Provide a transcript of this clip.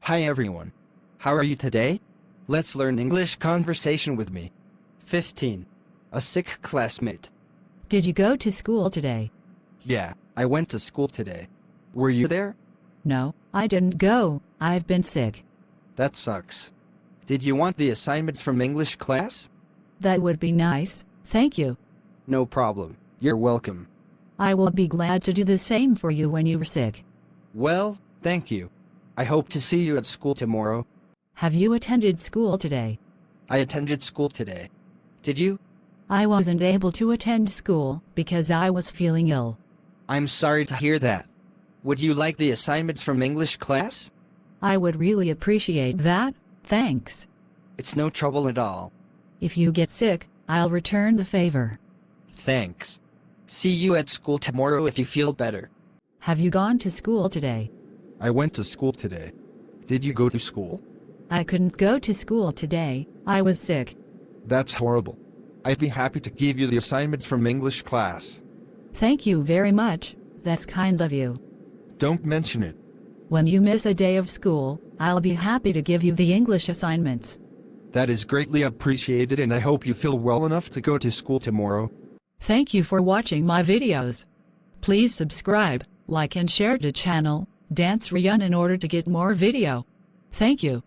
Hi everyone. How are you today? Let's learn English conversation with me. 15. A sick classmate. Did you go to school today? Yeah, I went to school today. Were you there? No, I didn't go. I've been sick. That sucks. Did you want the assignments from English class? That would be nice. Thank you. No problem. You're welcome. I will be glad to do the same for you when you're sick. Well, thank you. I hope to see you at school tomorrow. Have you attended school today? I attended school today. Did you? I wasn't able to attend school because I was feeling ill. I'm sorry to hear that. Would you like the assignments from English class? I would really appreciate that. Thanks. It's no trouble at all. If you get sick, I'll return the favor. Thanks. See you at school tomorrow if you feel better. Have you gone to school today? I went to school today. Did you go to school? I couldn't go to school today. I was sick. That's horrible. I'd be happy to give you the assignments from English class. Thank you very much. That's kind of you. Don't mention it. When you miss a day of school, I'll be happy to give you the English assignments. That is greatly appreciated, and I hope you feel well enough to go to school tomorrow. Thank you for watching my videos. Please subscribe, like and share the channel, Sreyoun in order to get more video. Thank you.